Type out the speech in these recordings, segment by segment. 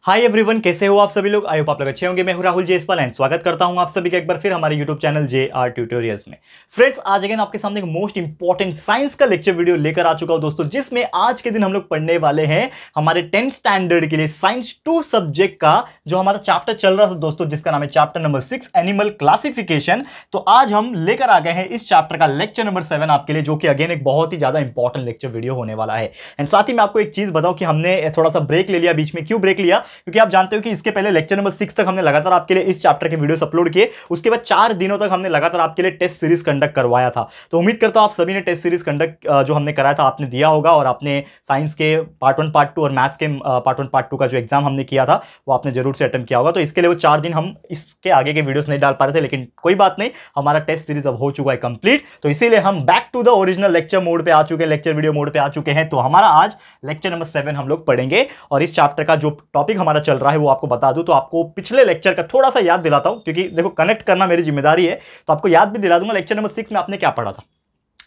Hi everyone, कैसे हो आप सभी लोग। आई होप आप लोग अच्छे होंगे। मैं हूं राहुल जेसवाल एंड स्वागत करता हूं आप सभी का एक बार फिर हमारे यूट्यूब चैनल JR ट्यूटोरियल्स में। फ्रेंड्स, आज अगेन आपके सामने एक मोस्ट इंपॉर्टेंट साइंस का लेक्चर वीडियो लेकर आ चुका हूं दोस्तों, जिसमें आज के दिन हम लोग पढ़ने वाले हैं हमारे 10th स्टैंडर्ड के लिए साइंस 2 सब्जेक्ट का जो हमारा चैप्टर चल रहा था दोस्तों, जिसका नाम है चैप्टर नंबर 6 एनिमल क्लासिफिकेशन। तो आज हम लेकर आ गए हैं इस चैप्टर का लेक्चर नंबर 7 आपके लिए, जो कि अगेन एक बहुत ही ज्यादा इंपॉर्टेंट लेक्चर वीडियो होने वाला है। एंड साथ ही मैं आपको एक चीज बताऊं कि हमने थोड़ा सा ब्रेक ले लिया बीच में। क्यों ब्रेक लिया? क्योंकि आप जानते हो कि इसके पहले लेक्चर नंबर 6 तक हमने लगातार आपके लिए इस चैप्टर के वीडियोस अपलोड किए। उसके बाद 4 दिनों तक हमने लगातार आपके लिए टेस्ट सीरीज कंडक्ट करवाया था। तो उम्मीद करता हूं आप सभी ने टेस्ट सीरीज कंडक्ट जो हमने कराया था आपने दिया होगा, और आपने साइंस के पार्ट 1 पार्ट 2 और मैथ्स के पार्ट 1 पार्ट 2 का जो एग्जाम हमने किया था वो आपने जरूर से अटेम्प्ट किया होगा। तो इसके लिए वो 4 दिन हम इसके आगे के वीडियोस नहीं डाल पा रहे थे, लेकिन कोई बात नहीं, हमारा टेस्ट सीरीज अब हो चुका है कंप्लीट। तो इसीलिए हम back to the original lecture mode पे आ चुके हैं, लेक्चर वीडियो मोड पे आ चुके हैं। तो हमारा आज लेक्चर नंबर 7 हम लोग पढ़ेंगे, और इस चैप्टर का जो टॉपिक हमारा चल रहा है वो आपको बता दूं तो आपको पिछले लेक्चर का थोड़ा सा याद दिलाता हूं, क्योंकि देखो कनेक्ट करना मेरी जिम्मेदारी है, तो आपको याद भी दिला दूंगा लेक्चर नंबर 6 में आपने क्या पढ़ा था।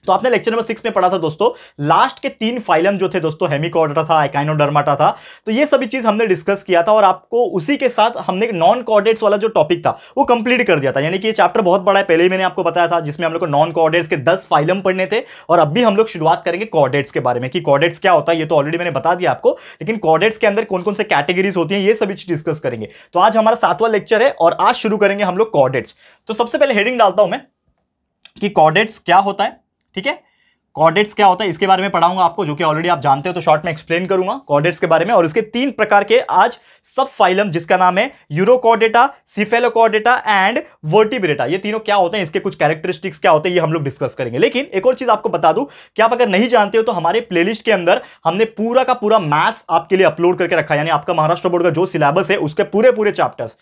तो आपने लेक्चर नंबर 6 में पढ़ा था दोस्तों, लास्ट के 3 फाइलम जो थे दोस्तों, हेमिकॉर्डेटा था, एकाइनोडर्माटा था। तो ये सभी चीज हमने डिस्कस किया था, और आपको उसी के साथ हमने नॉन कॉर्डेट्स वाला जो टॉपिक था वो कंप्लीट कर दिया था। यानी कि ये चैप्टर बहुत बड़ा है, पहले ही मैंने आपको बताया था, जिसमें हम लोग को नॉन कॉर्डेट्स के 10 फाइलम पढ़ने थे। और अभी हम लोग शुरुआत करेंगे कॉर्डेट्स के बारे में कि कॉर्डेट्स क्या होता है। ये तो ऑलरेडी मैंने बता दिया आपको, लेकिन कॉर्डेट्स के अंदर कौन कौन से कैटेगरीज होती हैं ये सभी चीज डिस्कस करेंगे। तो आज हमारा 7वां लेक्चर है और आज शुरू करेंगे हम लोग कॉर्डेट्स। तो सबसे पहले हेडिंग डालता हूं मैं कि कॉर्डेट्स क्या होता है। ठीक है, कॉर्डेट्स क्या होता है इसके बारे में पढ़ाऊंगा आपको, जो कि ऑलरेडी आप जानते हो, तो शॉर्ट में एक्सप्लेन करूंगा कॉर्डेट्स के बारे में। और इसके 3 प्रकार के आज सब फाइलम, जिसका नाम है यूरोकॉर्डेटा, सिफेलोकॉर्डेटा एंड वर्टिब्रेटा, ये तीनों क्या होते हैं, इसके कुछ कैरेक्टरिस्टिक्स क्या होते हैं, ये हम लोग डिस्कस करेंगे। लेकिन एक और चीज आपको बता दूं कि आप अगर नहीं जानते हो तो हमारे प्लेलिस्ट के अंदर हमने पूरा का पूरा मैथ्स आपके लिए अपलोड करके रखा है। यानी आपका महाराष्ट्र बोर्ड का जो सिलेबस है उसके पूरे चैप्टर्स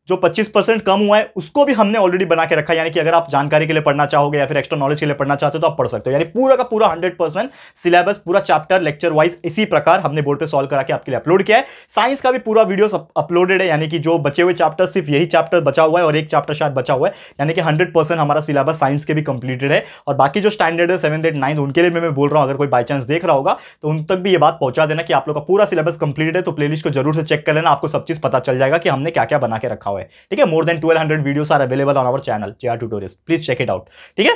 जो 25% कम हुआ है उसको भी हमने ऑलरेडी बना के रखा है। यानी कि अगर आप जानकारी के लिए पढ़ना चाहोगे या फिर एक्स्ट्रा नॉलेज के लिए पढ़ना चाहते हो तो आप पढ़ सकते हो। यानी पूरा का पूरा 100% सिलेबस, पूरा चैप्टर लेक्चर वाइज इसी प्रकार हमने बोर्ड पे सॉल्व करा के आपके लिए अपलोड किया है। साइंस का भी पूरा वीडियो अपलोडेड है, यानी कि जो बचे हुए चैप्टर, सिर्फ यही चैप्टर बचा हुआ है और एक चैप्टर शायद बचा हुआ है। यानी कि 100% हमारा सिलेबस साइंस के भी कंप्लीटेड है। और बाकी जो स्टैंडर्ड है 7th 8th 9th उनके लिए मैं बोल रहा हूं, अगर कोई बाई चांस देख रहा होगा तो उन तक भी ये बात पहुंचा देना कि आप लोग का पूरा सिलेबस कंप्लीटेड है। तो प्लेलिस्ट को जरूर से चेक कर लेना, आपको सब चीज पता चल जाएगा कि हमने क्या क्या बना के रखा हुआ है। ठीक है, more than 1200 videos are available on our channel JR Tutorials. Please check it out. ठीक है,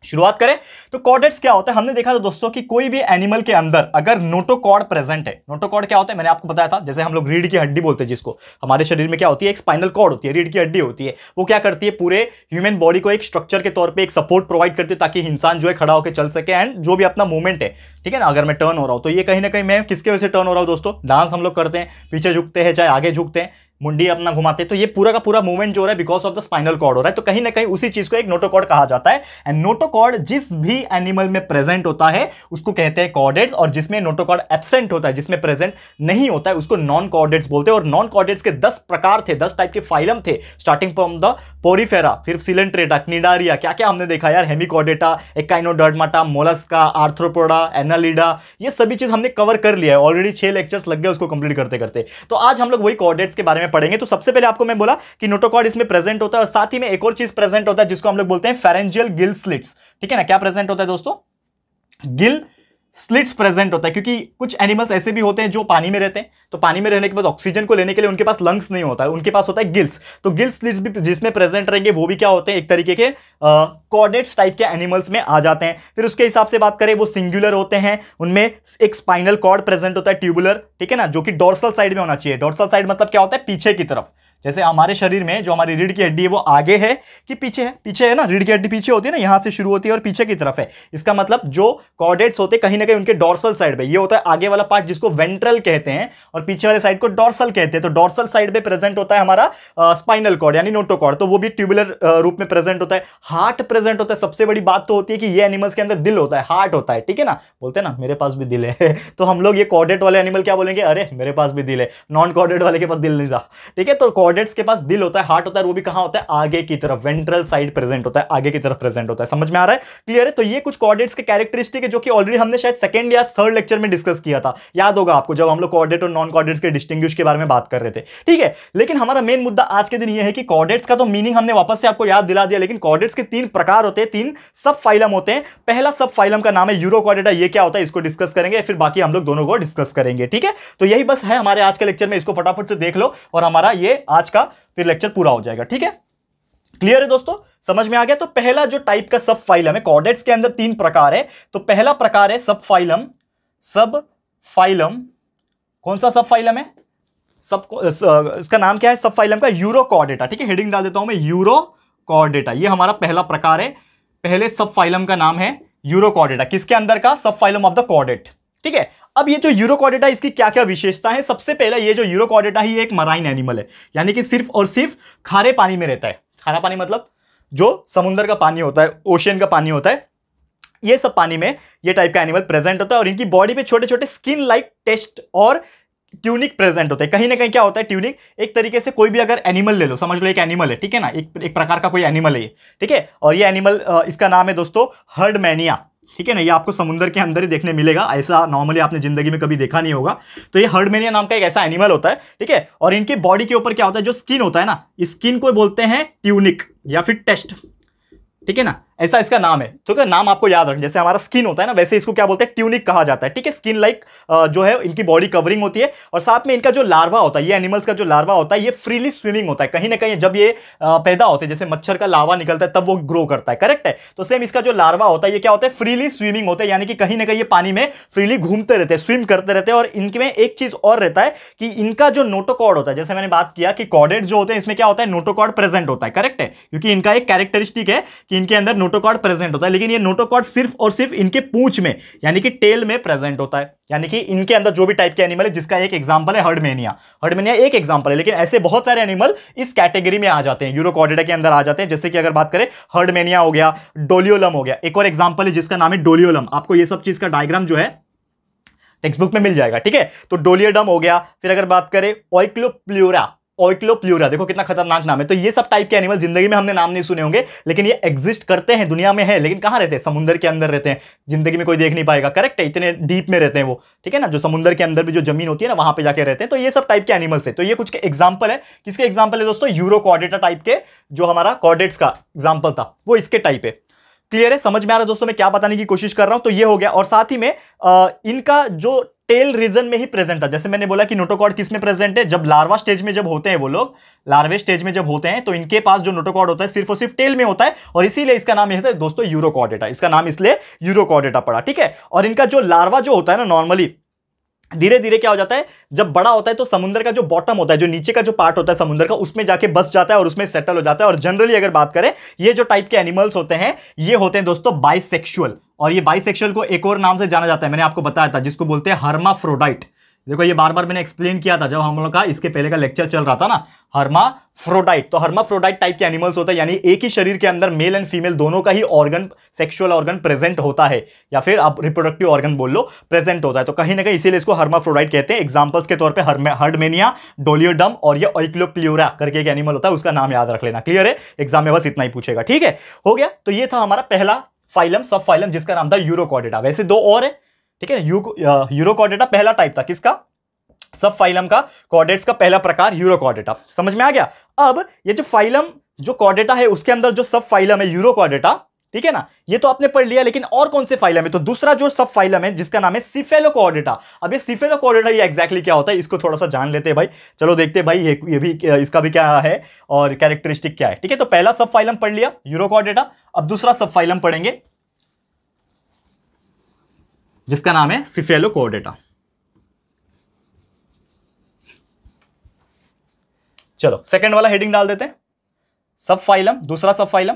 शुरुआत करें। तो कॉर्डेट्स क्या होता है, हमने देखा था दोस्तों कि कोई भी एनिमल के अंदर अगर नोटोकॉर्ड प्रेजेंट है, नोटोकॉर्ड क्या होता है मैंने आपको बताया था, जैसे हम लोग रीढ़ की हड्डी बोलते हैं जिसको, हमारे शरीर में क्या होती है, एक स्पाइनल कॉर्ड होती है, रीढ़ की हड्डी होती है। वो क्या करती है, पूरे ह्यूमन बॉडी को एक स्ट्रक्चर के तौर पे एक सपोर्ट प्रोवाइड करती है, ताकि इंसान जो है खड़ा होकर चल सके एंड जो भी अपना मूवमेंट है, ठीक है ना, अगर मैं टर्न हो रहा हूं तो ये कहीं ना कहीं मैं किसके वजह से टर्न हो रहा हूं दोस्तों, डांस हम लोग करते हैं, पीछे झुकते हैं चाहे आगे झुकते हैं, मुंडी अपना घुमाते हैं, तो ये पूरा का पूरा मूवमेंट जो हो रहा है because of the spinal cord हो रहा है। तो कहीं ना कहीं उसी चीज को एक नोटोकॉर्ड कहा जाता है। एंड नोटोकॉर्ड जिस भी एनिमल में प्रेजेंट होता है उसको कहते हैं कॉर्डेट्स, और जिसमें नोटोकॉर्ड एब्सेंट होता है, जिसमें प्रेजेंट नहीं होता है, उसको नॉन कॉर्डेट्स बोलते हैं। और नॉन कॉर्डेट्स के 10 प्रकार थे, 10 टाइप के फाइलम थे, स्टार्टिंग फ्रॉम द पोरीफेरा, फिर सिलेंट्रेटा, क्निडारिया, क्या क्या हमने देखा यार, Hemichordata, Echinodermata, Mollusca, arthropoda, Annelida, ये सभी चीज हमने कवर कर लिया है। ऑलरेडी 6 लेक्चर्स लग गए उसको कंप्लीट करते करते। तो आज हम लोग वही कॉर्डेट्स के बारे में पढ़ेंगे। तो सबसे पहले आपको मैं बोला कि नोटोकॉर्ड इसमें प्रेजेंट होता है, और साथ ही में एक और चीज प्रेजेंट होता है जिसको हम लोग बोलते हैं फेरेंजियल गिल स्लिट्स। ठीक है ना, क्या प्रेजेंट होता है दोस्तों, गिल स्लिट्स प्रेजेंट होता है। क्योंकि कुछ एनिमल्स ऐसे भी होते हैं जो पानी में रहते हैं, तो पानी में रहने के बाद ऑक्सीजन को लेने के लिए उनके पास लंग्स नहीं होता है, उनके पास होता है गिल्स। तो गिल स्लिट्स भी जिसमें प्रेजेंट रहेंगे वो भी क्या होते हैं, एक तरीके के कॉर्डेट्स टाइप के एनिमल्स में आ जाते हैं। फिर उसके हिसाब से बात करें वो सिंगुलर होते हैं, उनमें एक स्पाइनल कॉर्ड प्रेजेंट होता है, ट्यूबुलर, ठीक है ना, जो कि डोर्सल साइड में होना चाहिए। डोर्सल साइड मतलब क्या होता है, पीछे की तरफ। जैसे हमारे शरीर में जो हमारी रीढ़ की हड्डी है वो आगे है कि पीछे है, पीछे है ना, रीढ़ की हड्डी पीछे होती है ना, यहां से शुरू होती है और पीछे की तरफ है। इसका मतलब जो कॉर्डेट्स होते हैं कहीं ना कहीं उनके डोर्सल साइड पे, ये होता है आगे वाला पार्ट जिसको वेंट्रल कहते हैं, और पीछे वाले साइड को डोर्सल कहते हैं। तो डोर्सल साइड पे प्रेजेंट होता है हमारा स्पाइनल कॉर्ड यानी नोटोकॉर्ड, तो वो भी ट्यूबुलर रूप में प्रेजेंट होता है। हार्ट प्रेजेंट होता है। सबसे बड़ी बात तो होती है कि ये एनिमल्स के अंदर दिल होता है, हार्ट होता है, ठीक है ना, बोलते हैं ना मेरे पास भी दिल है तो हम लोग ये कॉर्डेट वाले एनिमल क्या बोलेंगे, अरे मेरे पास भी दिल है। नॉन कॉर्डेट वाले के पास दिल नहीं था, ठीक है। तो कॉर्डेट्स के पास दिल होता है, हार्ट होता है, वो भी कहां होता है, आगे की तरफ, वेंट्रल साइड प्रेजेंट होता है, आगे की तरफ प्रेजेंट होता है। समझ में आ रहा है, क्लियर है। तो ये कुछ कॉर्डेट्स के कैरेक्टरिस्टिक है जो कि ऑलरेडी हमने शायद सेकंड या थर्ड लेक्चर में डिस्कस किया था, याद होगा आपको, जब हम लोग कॉर्डेट और नॉन कॉर्डेट्स के डिस्टिंग्विश के बारे में बात कर रहे थे, ठीक है। लेकिन हमारा मेन मुद्दा आज के दिन ये है कि कॉर्डेट्स का तो मीनिंग हमने वापस से आपको याद दिला दिया, लेकिन कॉर्डेट्स के 3 प्रकार होते हैं, 3 सब फाइलम होते हैं। पहला सब फाइलम का नाम है यूरोकॉर्डेटा, ये क्या होता है इसको डिस्कस करेंगे, फिर बाकी हम लोग दोनों को डिस्कस करेंगे, ठीक है। तो यही बस है हमारे आज के लेक्चर में, इसको फटाफट से देख लो और हमारा ये आज का फिर लेक्चर पूरा हो जाएगा, ठीक है। क्लियर है दोस्तों, समझ में आ गया। तो पहला जो टाइप का सब फाइलम है, कॉर्डेट्स के अंदर 3 प्रकार है। तो पहला प्रकार है सब फाइलम, सब फाइलम, कौन सा सब फाइलम है, सब इसका नाम क्या है सब फाइलम का, यूरोकॉर्डेटा, ठीक है। हेडिंग डाल देता हूं मैं, यूरोकॉर्डेटा, ये हमारा पहला प्रकार है। पहले सब फाइलम का नाम है यूरोकॉर्डेटा, किसके अंदर का, सब फाइलम ऑफ द कॉर्डेट, ठीक है। अब ये जो यूरोकॉर्डेटा, इसकी क्या क्या विशेषता है। सबसे पहले ये जो यूरोकॉर्डेटा ही एक मराइन एनिमल है, यानी कि सिर्फ और सिर्फ खारे पानी में रहता है। खारा पानी मतलब जो समुद्र का पानी होता है, ओशियन का पानी होता है, ये सब पानी में ये टाइप का एनिमल प्रेजेंट होता है। और इनकी बॉडी पे छोटे छोटे स्किन लाइक टेस्ट और ट्यूनिक प्रेजेंट होते हैं। कहीं ना कहीं क्या होता है ट्यूनिक, एक तरीके से कोई भी अगर एनिमल ले लो, समझ लो एक एनिमल है, ठीक है ना, एक प्रकार का कोई एनिमल है ये, ठीक है। और ये एनिमल, इसका नाम है दोस्तों हर्डमैनिया, ठीक है ना। ये आपको समुद्र के अंदर ही देखने मिलेगा, ऐसा नॉर्मली आपने जिंदगी में कभी देखा नहीं होगा। तो ये हर्डमैनिया नाम का एक ऐसा एनिमल होता है, ठीक है। और इनके बॉडी के ऊपर क्या होता है, जो स्किन होता है ना, स्किन को बोलते हैं ट्यूनिक या फिर टेस्ट, ठीक है ना, ऐसा इसका नाम है। तो क्या नाम आपको याद रखना, जैसे हमारा स्किन होता है ना, वैसे इसको क्या बोलते हैं, ट्यूनिक कहा जाता है, ठीक है। स्किन लाइक जो है इनकी बॉडी कवरिंग होती है। और साथ में इनका जो लार्वा होता है, ये एनिमल्स का जो लार्वा होता है, ये फ्रीली स्विमिंग होता है। कहीं ना कहीं जब ये पैदा होते हैं, जैसे मच्छर का लार्वा निकलता है तब वो ग्रो करता है, करेक्ट है। तो सेम इसका जो लार्वा होता है, ये क्या होता है, फ्रीली स्विमिंग होता है, यानी कि कहीं ना कहीं ये पानी में फ्रीली घूमते रहते हैं, स्विम करते रहते हैं। और इनमें एक चीज और रहता है कि इनका जो नोटोकॉर्ड होता है, जैसे मैंने बात किया कि कॉर्डेट जो होते हैं इसमें क्या होता है, नोटोकॉर्ड प्रेजेंट होता है, करेक्ट है। क्योंकि इनका एक कैरेक्टरिस्टिक है कि इनके अंदर नोटोकॉर्ड प्रेजेंट होता है। लेकिन ये नोटोकॉर्ड सिर्फ और सिर्फ इनके पूंछ में, यानी कि टेल में प्रेजेंट होता है। यानी कि इनके अंदर जो भी टाइप के एनिमल है, जिसका एक एग्जांपल है हर्डमैनिया, हर्डमैनिया एक एग्जांपल है, लेकिन ऐसे बहुत सारे एनिमल इस कैटेगरी में आ जाते हैं, यूरोकॉर्डेटा के अंदर आ जाते हैं। जैसे कि अगर बात करें, हर्डमैनिया हो गया, डोलियोलम हो गया, एक और एग्जांपल है जिसका नाम है डोलियोलम। आपको ये सब चीज का डायग्राम जो है टेक्स्ट बुक में मिल जाएगा, ठीक है। तो डोलियोडम हो गया। फिर अगर बात करें ओइक्लोप्ल्यूरा, ओइक्लोप्ल्यूरा, देखो कितना खतरनाक नाम है। तो ये सब टाइप के एनिमल जिंदगी में हमने नाम नहीं सुने होंगे, लेकिन ये एग्जिस्ट करते हैं, दुनिया में है। लेकिन कहां रहते हैं, समुद्र के अंदर रहते हैं, जिंदगी में कोई देख नहीं पाएगा, करेक्ट है, इतने डीप में रहते हैं वो, ठीक है ना। जो समुद्र के अंदर भी जो जमीन होती है ना, वहां पे जाके रहते हैं। तो ये सब टाइप के एनिमल्स है। तो ये कुछ एग्जाम्पल है, किसके एग्जाम्पल है दोस्तों, यूरोकॉर्डेटा टाइप के, जो हमारा कॉर्डेट्स का एग्जाम्पल था वो इसके टाइप है। क्लियर है, समझ में आ रहा है दोस्तों मैं क्या बताने की कोशिश कर रहा हूं। तो ये हो गया। और साथ ही में इनका जो टेल रीजन में ही प्रेजेंट था, जैसे मैंने बोला कि नोटोकॉर्ड किस में प्रेजेंट है, जब लार्वा स्टेज में जब होते हैं वो लोग, लार्वे स्टेज में जब होते हैं तो इनके पास जो नोटोकॉर्ड होता है सिर्फ और सिर्फ टेल में होता है। और इसीलिए इसका नाम है दोस्तों यूरोकॉर्डेटा, इसका नाम इसलिए यूरोकॉर्डेटा पड़ा, ठीक है। और इनका जो लार्वा जो होता है ना, नॉर्मली धीरे धीरे क्या हो जाता है, जब बड़ा होता है तो समुद्र का जो बॉटम होता है, जो नीचे का जो पार्ट होता है समुद्र का, उसमें जाके बस जाता है और उसमें सेटल हो जाता है। और जनरली अगर बात करें, ये जो टाइप के एनिमल्स होते हैं, ये होते हैं दोस्तों बाइसेक्सुअल। और ये बाइसेक्सुअल को एक और नाम से जाना जाता है, मैंने आपको बताया था, जिसको बोलते हैं हर्माफ्रोडाइट। देखो ये बार बार मैंने एक्सप्लेन किया था जब हम लोग का इसके पहले का लेक्चर चल रहा था ना, हर्माफ्रोडाइट। तो हर्माफ्रोडाइट टाइप के एनिमल्स होता है, यानी एक ही शरीर के अंदर मेल एंड फीमेल दोनों का ही ऑर्गन, सेक्सुअल ऑर्गन प्रेजेंट होता है, या फिर आप रिप्रोडक्टिव ऑर्गन बोल लो, प्रेजेंट होता है। तो कहीं ना कहीं इसीलिए इसको हर्माफ्रोडाइट कहते हैं। एग्जांपल्स के तौर पे हर्डमैनिया, डोलियोडम और ये ओइक्लोप्ल्यूरा करके एक एनिमल होता है, उसका नाम याद रख लेना। क्लियर है, एग्जाम में बस इतना ही पूछेगा, ठीक है, हो गया। तो ये था हमारा पहला फाइलम, सब फाइलम, जिसका नाम था यूरोकॉर्डेटा। वैसे 2 और है, ठीक है। यूरोकॉर्डेटा पहला टाइप था, किसका, सब फाइलम का, कॉर्डेट्स का पहला प्रकार यूरोकॉर्डेटा। समझ में आ गया। अब ये जो फाइलम जो कॉर्डेटा है, उसके अंदर जो सब फाइलम है यूरोकॉर्डेटा, ठीक है ना, ये तो आपने पढ़ लिया। लेकिन और कौन से फाइलम है, तो दूसरा जो सब फाइलम है जिसका नाम है सिफेलोकॉर्डेटा। अब ये सिफेलोकॉर्डेटा ये एग्जैक्टली क्या होता है, इसको थोड़ा सा जान लेते हैं भाई। चलो देखते हैं भाई ये भी इसका भी क्या है और कैरेक्टरिस्टिक क्या है, ठीक है। तो पहला सब फाइलम पढ़ लिया यूरोकॉर्डेटा। अब दूसरा सब फाइलम पढ़ेंगे जिसका नाम है सिफेलोकॉर्डेटा। चलो सेकंड वाला हेडिंग डाल देते हैं, सब फाइलम, दूसरा सब फाइलम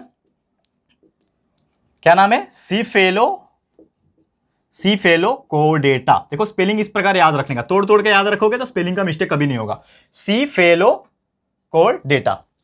क्या नाम है, सिफेलोकॉर्डेटा। देखो स्पेलिंग इस प्रकार याद रखने का, तोड़ तोड़ के याद रखोगे तो स्पेलिंग का मिस्टेक कभी नहीं होगा। सिफेलोकॉर्डेटा,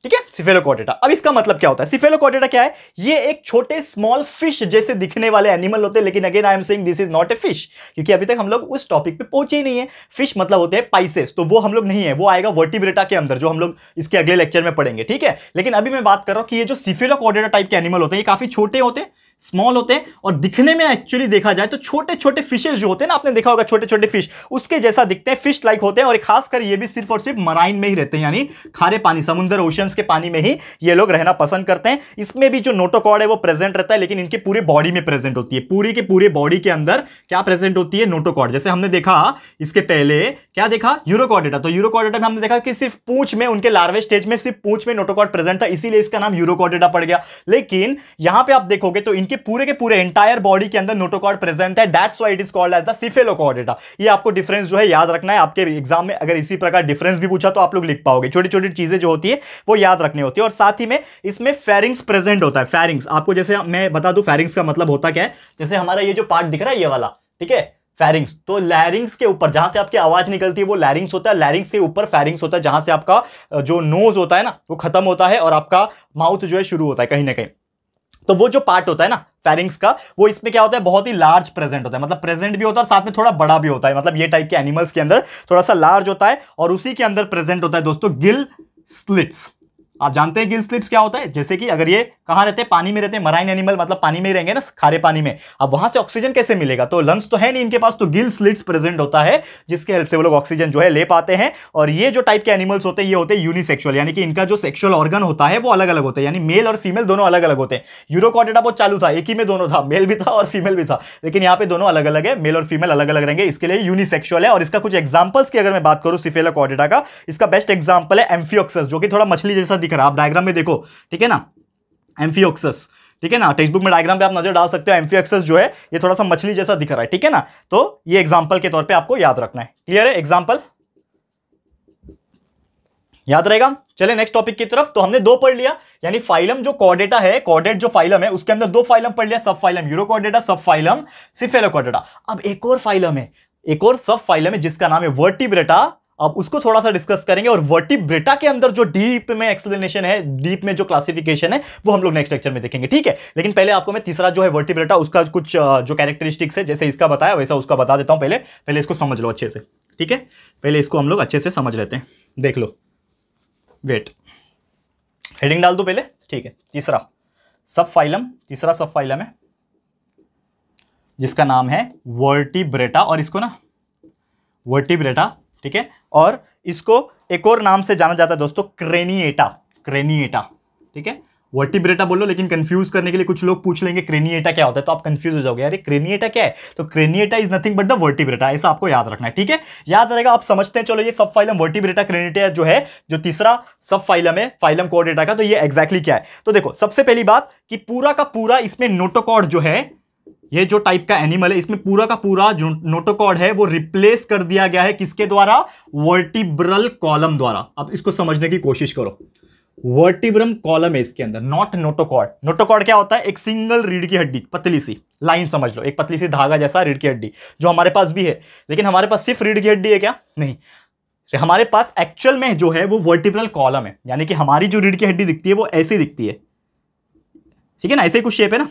ठीक है, सिफेलोकॉर्डेटा। अब इसका मतलब क्या होता है? सिफेलोकॉर्डेटा क्या है? ये एक छोटे स्मॉल फिश जैसे दिखने वाले एनिमल होते हैं, लेकिन again I am saying this is not a fish, क्योंकि अभी तक हम लोग उस टॉपिक पे पहुंचे ही नहीं है। फिश मतलब होते हैं पाइसेस, तो वो हम लोग नहीं है, वो आएगा वर्टिब्रेटा के अंदर, जो हम लोग इसके अगले लेक्चर में पढ़ेंगे, ठीक है। लेकिन अभी मैं बात कर रहा हूं कि ये जो सिफेलोकॉर्डेटा टाइप के एनिमल होते हैं, ये काफी छोटे होते हैं, स्मॉल होते हैं, और दिखने में एक्चुअली देखा जाए तो छोटे छोटे फिशेस जो होते हैं ना, आपने देखा होगा छोटे छोटे फिश उसके जैसा दिखते हैं, फिश लाइक होते हैं, और खासकर ये भी सिर्फ और सिर्फ मराइन में ही रहते हैं, यानी खारे पानी, समुद्र, ओशियंस के पानी में ही ये लोग रहना पसंद करते हैं। इसमें भी जो नोटोकॉर्ड है वो प्रेजेंट रहता है, लेकिन इनके पूरे बॉडी में प्रेजेंट होती है, पूरी के पूरे बॉडी के अंदर क्या प्रेजेंट होती है? नोटोकॉर्ड। जैसे हमने देखा इसके पहले क्या देखा? यूरोकॉर्डेटा। तो यूरोकॉर्डेटा में हमने देखा कि सिर्फ पूंछ में, उनके लार्वे स्टेज में सिर्फ पूंछ में नोटोकॉर्ड प्रेजेंट था, इसीलिए इसका नाम यूरोकॉर्डेटा पड़ गया। लेकिन यहां पे आप देखोगे तो इनके पूरे के पूरे एंटायर बॉडी के अंदर नोटोकॉर्ड प्रेजेंट है, that's why it is called as the cephalochordata. ये आपको डिफरेंस जो है याद रखना है, आपके एग्जाम में अगर इसी प्रकार डिफरेंस भी पूछा तो आप लोग लिख पाओगे। छोटी छोटी चीजें जो होती है वो याद रखनी होती है। और साथ ही में इसमें फेरिंग्स प्रेजेंट होता है। फेरिंग्स आपको जैसे मैं बता दूं, फेरिंग्स का मतलब होता क्या है? जैसे हमारा ये जो पार्ट दिख रहा है ये वाला, ठीक है, फेरिंग्स, तो लैरिंग्स के ऊपर जहां से आपकी आवाज निकलती है वो लैरिंग्स होता है, लैरिंग्स के ऊपर फेरिंग्स होता है, जहां से आपका जो नोज होता है ना वो खत्म होता है और आपका माउथ जो है शुरू होता है कहीं ना कहीं। तो वो जो पार्ट होता है ना फेरिंग्स का, वो इसमें क्या होता है? बहुत ही लार्ज प्रेजेंट होता है, मतलब प्रेजेंट भी होता है और साथ में थोड़ा बड़ा भी होता है। मतलब ये टाइप के एनिमल्स के अंदर थोड़ा सा लार्ज होता है, और उसी के अंदर प्रेजेंट होता है दोस्तों गिल स्लिट्स। आप जानते हैं गिल स्लिट्स क्या होता है? जैसे कि अगर ये कहां रहते हैं? पानी में रहते हैं, मराइन एनिमल, मतलब पानी में ही रहेंगे ना, खारे पानी में। अब वहां से ऑक्सीजन कैसे मिलेगा? तो लंग्स तो है नहीं इनके पास, तो गिल स्लिट्स प्रेजेंट होता है, जिसके हेल्प से वो लोग ऑक्सीजन जो है ले पाते हैं। और ये जो टाइप के एनिमल्स होते हैं ये होते हैं यूनिसेक्सुअल, यानी कि इनका जो सेक्सुअल ऑर्गन होता है वो अलग अलग होते हैं, यानी मेल और फीमेल दोनों अलग अलग होते हैं। यूरोकॉर्डेटा बहुत चालू था, एक ही में दोनों था, मेल भी था और फीमेल भी था, लेकिन यहाँ पे दोनों अलग अलग है, मेल और फीमेल अलग अलग रहेंगे, इसके लिए यूनिसेक्सुअल है। और इसका कुछ एग्जांपल्स की अगर मैं बात करूं सिफेलोकॉर्डेटा का, इसका बेस्ट एग्जांपल है एम्फियोक्सस, जो कि थोड़ा मछली जैसा दिख रहा है, आप डायग्राम में देखो, ठीक है ना, एम्फियोक्सस, ठीक है ना, टेक्स्ट बुक में डायग्राम पे आप नजर डाल सकते हो। एम्फियोक्सस जो है ये थोड़ा सा मछली जैसा दिख रहा है, ठीक है ना, तो ये एग्जांपल के तौर पे आपको याद रखना है। क्लियर है? एग्जांपल याद रहेगा। चले नेक्स्ट टॉपिक की तरफ। तो हमने दो पढ़ लिया, यानी फाइलम जो कॉर्डेटा है, कॉर्डेट जो फाइलम है उसके अंदर दो फाइलम पढ़ लिया, सब फाइलम यूरोकॉर्डेटा, सब फाइलम सिफेलोकॉर्डेटा। अब एक और फाइलम है, एक और सब फाइलम है जिसका नाम है वर्टिब्रेटा। अब उसको थोड़ा सा डिस्कस करेंगे, और वर्टिब्रेटा के अंदर जो डीप में एक्सप्लेनेशन है, डीप में जो क्लासिफिकेशन है, वो हम लोग नेक्स्ट लेक्चर में देखेंगे, ठीक है। लेकिन पहले आपको मैं तीसरा जो है वर्टिब्रेटा, उसका कुछ जो कैरेक्टरिस्टिक्स है, जैसे इसका बताया वैसा उसका बता देता हूं। पहले इसको समझ लो अच्छे से, ठीक है, पहले इसको हम लोग अच्छे से समझ लेते हैं। देख लो, वेट, हेडिंग डाल दो पहले, ठीक है। तीसरा सब फाइलम है जिसका नाम है वर्टिब्रेटा, और इसको ना वर्टिब्रेटा, ठीक है, और इसको एक और नाम से जाना जाता है दोस्तों, क्रेनिएटा, ठीक है। वर्टिब्रेटा बोलो, लेकिन कंफ्यूज करने के लिए कुछ लोग पूछ लेंगे क्रेनिएटा क्या होता है, तो आप कंफ्यूज हो जाओगे, अरे क्रेनिएटा क्या है? तो craniata is nothing but the vertebrata, ऐसा आपको याद रखना है, ठीक है, याद रहेगा। आप समझते हैं, चलो ये सब फाइलम वर्टिब्रेटा क्रेनिएटा जो है, जो तीसरा सब फाइलम है फाइलम कॉर्डेटा का, तो ये एग्जैक्टली क्या है? तो देखो, सबसे पहली बात कि पूरा का पूरा इसमें नोटोकॉर्ड जो है, ये जो टाइप का एनिमल है, इसमें पूरा का पूरा जो नोटोकॉर्ड है वो रिप्लेस कर दिया गया है, किसके द्वारा? वर्टिब्रल कॉलम द्वारा। अब इसको समझने की कोशिश करो, वर्टिब्रम कॉलम है इसके अंदर, नॉट नोटोकॉर्ड। नोटोकॉर्ड क्या होता है? एक सिंगल रीढ़ की हड्डी, पतली सी लाइन समझ लो, एक पतली सी धागा जैसा रीढ़ की हड्डी, जो हमारे पास भी है। लेकिन हमारे पास सिर्फ रीढ़ की हड्डी है क्या? नहीं, हमारे पास एक्चुअल में जो है वो वर्टिब्रल कॉलम है, यानी कि हमारी जो रीढ़ की हड्डी दिखती है वो ऐसी दिखती है, ठीक है ना, ऐसे ही कुछ शेप है ना,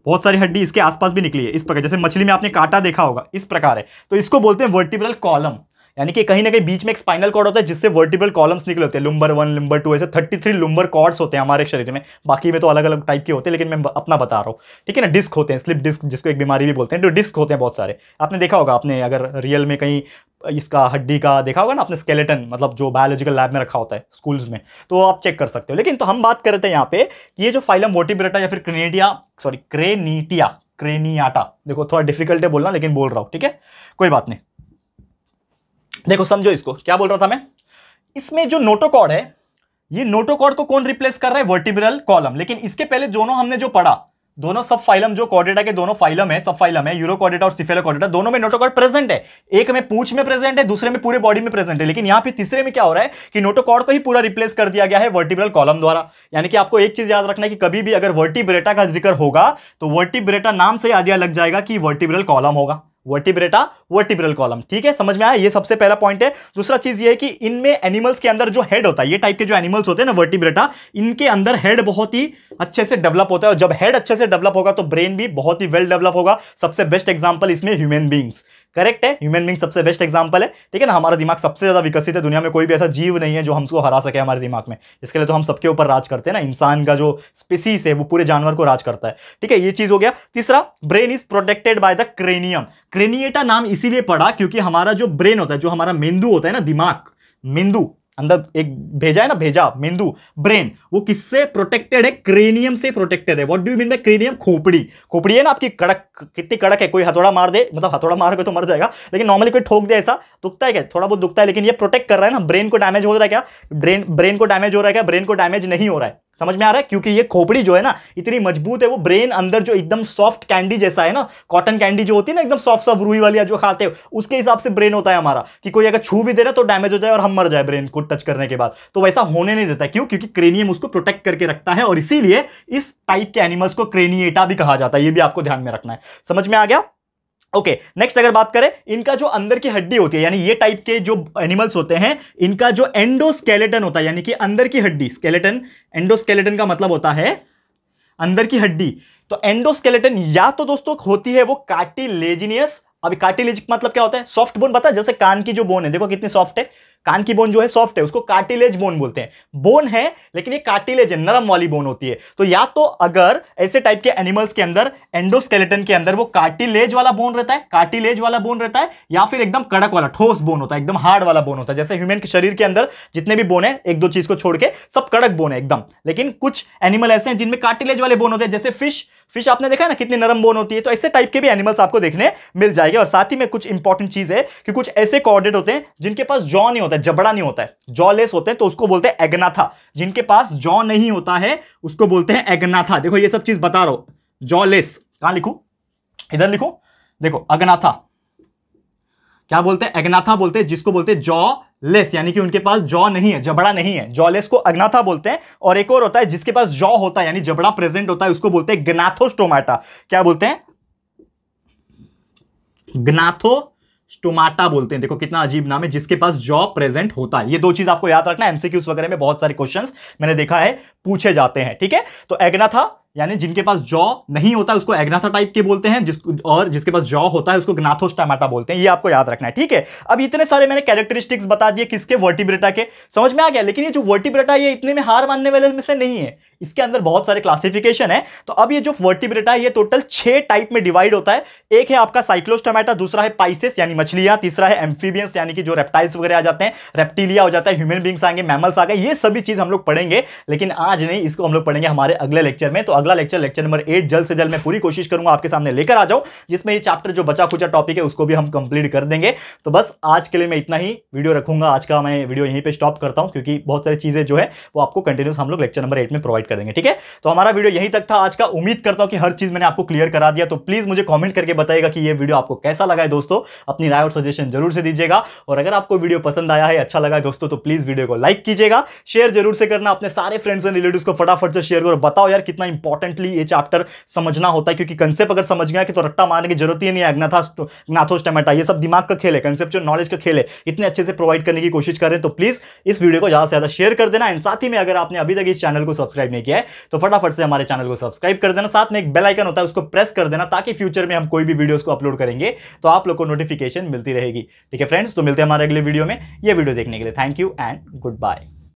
बहुत सारी हड्डी इसके आसपास भी निकली है, इस प्रकार, जैसे मछली में आपने कांटा देखा होगा, इस प्रकार है। तो इसको बोलते हैं वर्टिब्रल कॉलम, यानी कि कहीं ना कहीं बीच में एक स्पाइनल कॉर्ड होता है जिससे वर्टिब्रल कॉलम्स निकले होते हैं, लुम्बर 1, लुम्बर 2, ऐसे 33 लुम्बर कॉर्ड्स होते हैं हमारे शरीर में। बाकी में तो अलग अलग टाइप के होते हैं, लेकिन मैं अपना बता रहा हूँ, ठीक है ना। डिस्क होते हैं, स्लिप डिस्क जिसको एक बीमारी भी बोलते हैं, तो डिस्क होते हैं बहुत सारे, आपने देखा होगा, आपने अगर रियल में कहीं इसका हड्डी का देखा होगा ना आपने, स्केलेटन, मतलब जो बायोलॉजिकल लैब में रखा होता है स्कूल्स में, तो आप चेक कर सकते हो। लेकिन तो हम बात कर रहे थे यहाँ पे कि ये जो फाइलम वर्टिब्रेटा या फिर क्रेनियाटा, देखो थोड़ा डिफिकल्ट है बोलना, लेकिन बोल रहा हूं, ठीक है, कोई बात नहीं। देखो समझो इसको, क्या बोल रहा था मैं, इसमें जो नोटोकॉर्ड है, ये नोटोकॉर्ड को कौन रिप्लेस कर रहा है? Vertebral column. लेकिन इसके पहले दोनों हमने जो पढ़ा, दोनों सब फाइलम जो कॉर्डेटा के दोनों फाइलम है, सब फाइलम है, यूरोकॉर्डेटा और सिफेलोकॉर्डेटा, दोनों में नोटोकॉर्ड प्रेजेंट है। एक में पूंछ में प्रेजेंट है, दूसरे में पूरे बॉडी में प्रेजेंट है। लेकिन यहां पे तीसरे में क्या हो रहा है कि नोटोकॉर्ड को ही पूरा रिप्लेस कर दिया गया है वर्टिब्रल कॉलम द्वारा। यानी कि आपको एक चीज याद रखना है कि कभी भी अगर वर्टिब्रेटा का जिक्र होगा तो वर्टिब्रेटा नाम से आइडिया लग जाएगा कि वर्टिब्रल कॉलम होगा। Vertebrata, vertebral column. ठीक है, समझ में आया? ये सबसे पहला पॉइंट है। दूसरा चीज ये है कि इनमें एनिमल्स के अंदर जो हेड होता है, ये टाइप के जो एनिमल्स होते हैं ना वर्टिब्रेटा, इनके अंदर हेड बहुत ही अच्छे से डेवलप होता है, और जब हेड अच्छे से डेवलप होगा तो ब्रेन भी बहुत ही वेल डेवलप होगा। सबसे बेस्ट एग्जांपल इसमें ह्यूमन बींग्स। करेक्ट है, ह्यूमन बींग सबसे बेस्ट एग्जांपल है। ठीक है ना, हमारा दिमाग सबसे ज्यादा विकसित है दुनिया में, कोई भी ऐसा जीव नहीं है जो हमको हरा सके हमारे दिमाग में। इसके लिए तो हम सबके ऊपर राज करते हैं ना, इंसान का जो स्पीसीज है वो पूरे जानवर को राज करता है। ठीक है, ये चीज हो गया। तीसरा, brain is protected by the cranium. Craniata नाम इसीलिए पड़ा क्योंकि हमारा जो ब्रेन होता है, जो हमारा मेंदू होता है ना, दिमाग, मेंदू अंदर एक भेजा है ना, भेजा मेंदू, ब्रेन, वो किससे प्रोटेक्टेड है? क्रेनियम से प्रोटेक्टेड है। What do you mean by cranium? खोपड़ी। खोपड़ी है ना आपकी, कड़क, कितनी कड़क है, कोई हथौड़ा मार दे, मतलब हथौड़ा मार के तो मर जाएगा, लेकिन नॉर्मली कोई ठोक दे ऐसा दुखता है क्या? थोड़ा बहुत दुखता है, लेकिन ये प्रोटेक्ट कर रहा है ना। ब्रेन को डैमेज हो रहा है क्या? ब्रेन को डैमेज हो रहा है क्या? ब्रेन को डैमेज नहीं हो रहा है। समझ में आ रहा है? क्योंकि ये खोपड़ी जो है ना इतनी मजबूत है, वो ब्रेन अंदर जो एकदम सॉफ्ट कैंडी जैसा है ना, कॉटन कैंडी जो होती है ना एकदम सॉफ्ट सॉफ्ट रुई वाली जो खाते हो, उसके हिसाब से ब्रेन होता है हमारा, कि कोई अगर छू भी दे ना तो डैमेज हो जाए और हम मर जाए ब्रेन को टच करने के बाद। तो वैसा होने नहीं देता। क्यों? क्योंकि क्रेनियम उसको प्रोटेक्ट करके रखता है, और इसीलिए इस टाइप के एनिमल्स को क्रेनिएटा भी कहा जाता है। ये भी आपको ध्यान में रखना है। समझ में आ गया? ओके, नेक्स्ट अगर बात करें, इनका जो अंदर की हड्डी होती है, यानी ये टाइप के जो एनिमल्स होते हैं, इनका जो एंडोस्केलेटन होता है, यानी कि अंदर की हड्डी, स्केलेटन, एंडोस्केलेटन का मतलब होता है अंदर की हड्डी। तो एंडोस्केलेटन या तो दोस्तों होती है वो कार्टिलेजिनियस। अभी कार्टिलेज मतलब क्या होता है? Soft bone. पता है, जैसे कान की जो बोन है, देखो कितनी सॉफ्ट है, कान की बोन जो है सॉफ्ट है, उसको कार्टिलेज बोन बोलते हैं। बोन है लेकिन ये कार्टिलेज है, नरम वाली बोन होती है। तो या तो अगर ऐसे टाइप के एनिमल्स के अंदर एंडोस्केलेटन के अंदर वो कार्टिलेज वाला बोन रहता है, कार्टिलेज वाला बोन रहता है, या फिर एकदम कड़क वाला ठोस बोन होता है, एकदम हार्ड वाला बोन होता है। जैसे ह्यूमन के शरीर के अंदर जितने भी बोन है, एक दो चीज को छोड़ के सब कड़क बोन है एकदम, लेकिन कुछ एनिमल ऐसे हैं जिनमें कार्टिलेज वाले बोन होते हैं, जैसे फिश आपने देखा है ना कितनी नरम बोन होती है। तो ऐसे टाइप के भी एनिमल्स आपको देखने मिल जाएंगे। और साथ ही में कुछ इंपॉर्टेंट चीज है कि कुछ ऐसे कॉर्डेट होते हैं जिनके पास जॉ नहीं होता है, जबड़ा नहीं होता है, जॉलेस होते हैं, तो उसको बोलते हैं एग्नाथा। जिनके पास जॉ नहीं होता है उसको बोलते हैं एग्नाथा। देखो ये सब चीज बता रहा हूं, जॉलेस कहां लिखूं? इधर लिखूं, देखो अग्नाथा क्या बोलते हैं? एग्नाथा बोलते हैं, जिसको बोलते हैं जॉ लेस, यानी कि उनके पास जॉ नहीं है, जबड़ा नहीं है, जॉलेस को अग्नाथा बोलते हैं। और एक और होता है जिसके पास जॉ होता है, यानी जबड़ा प्रेजेंट होता है, उसको बोलते हैं ग्नाथोस्टोमाटा। क्या बोलते हैं? ग्नाथोस्टोमाटा बोलते हैं। देखो कितना अजीब नाम है, जिसके पास जॉ प्रेजेंट होता है। ये दो चीज आपको याद रखना है, एमसीक्यूज वगैरह में बहुत सारे क्वेश्चंस मैंने देखा है पूछे जाते हैं। ठीक है, तो एग्नाथा यानी जिनके पास जॉ नहीं होता है उसको एग्नाथा टाइप के बोलते हैं, और जिसके पास जॉ होता है उसको ग्नाथोस्टोमाटा बोलते हैं। ये आपको याद रखना है। ठीक है, अब इतने सारे मैंने कैरेक्टरिस्टिक्स बता दिए किसके? वर्टिब्रेटा के। समझ में आ गया? लेकिन ये जो वर्टिब्रेटा ये इतने में हार मानने वाले में से नहीं है, इसके अंदर बहुत सारे क्लासिफिकेशन है। तो अब ये जो वर्टिब्रेटा है ये टोटल 6 टाइप में डिवाइड होता है। एक है आपका साइक्लोस्टोमाटा, दूसरा है पाइसेस यानी मछलियां, तीसरा है एम्फीबियंस यानी कि जो रेप्टाइल्स वगैरह आ जाते हैं, रेप्टिलिया हो जाता है, ह्यूमन बींग्स आएंगे, मैमल्स आ गए। ये सभी चीज हम लोग पढ़ेंगे, लेकिन आज नहीं, इसको हम लोग पढ़ेंगे हमारे अगले लेक्चर में। तो अगला लेक्चर नंबर 8 जल्द से जल्द मैं पूरी कोशिश करूंगा आपके सामने लेकर आ जाऊं, जिसमें ये चैप्टर जो बचा खुचा टॉपिक है उसको भी हम कंप्लीट कर देंगे। तो बस आज के लिए मैं इतना ही वीडियो रखूंगा। आज का मैं वीडियो यहीं पे स्टॉप करता हूं, क्योंकि बहुत सारी चीजें जो है वो आपको कंटिन्यूस हम लोग लेक्चर नंबर 8 में प्रोवाइड कर देंगे। ठीक है, तो हमारा वीडियो यहीं तक था आज का। उम्मीद करता हूं कि हर चीज मैंने आपको क्लियर करा दिया। तो प्लीज मुझे कमेंट करके बताइएगा कि ये वीडियो आपको कैसा लगा है दोस्तों। अपनी राय और सजेशन जरूर से दीजिएगा। और अगर आपको वीडियो पसंद आया है, अच्छा लगा है दोस्तों, तो प्लीज वीडियो को लाइक कीजिएगा, शेयर जरूर से करना अपने सारे फ्रेंड्स एंड रिलेटिव्स को फटाफट से शेयर करो। बताओ यार कितना इंपॉर्टेंटली ये चैप्टर समझना होता है, क्योंकि कंसेप्ट अगर समझ गया कि तो रट्टा मारने की जरूरत ही नहीं है। ग्नाथोस्टोमाटा ये सब दिमाग का खेल है, कंसेप्चुअल नॉलेज का खेल है, इतने अच्छे से प्रोवाइड करने की कोशिश कर रहे हैं। तो प्लीज इस वीडियो को ज्यादा से ज्यादा शेयर कर देना। एंड साथ ही में अगर आपने अभी तक इस चैनल को सब्सक्राइब नहीं किया है तो फटाफट से हमारे चैनल को सब्सक्राइब कर देना। साथ में एक बेल आइकन होता है, उसको प्रेस कर देना, ताकि फ्यूचर में हम कोई भी वीडियोस को अपलोड करेंगे तो आप लोग को नोटिफिकेशन मिलती रहेगी। ठीक है फ्रेंड्स, तो मिलते हैं हमारे अगले वीडियो में। ये वीडियो देखने के लिए thank you and good bye.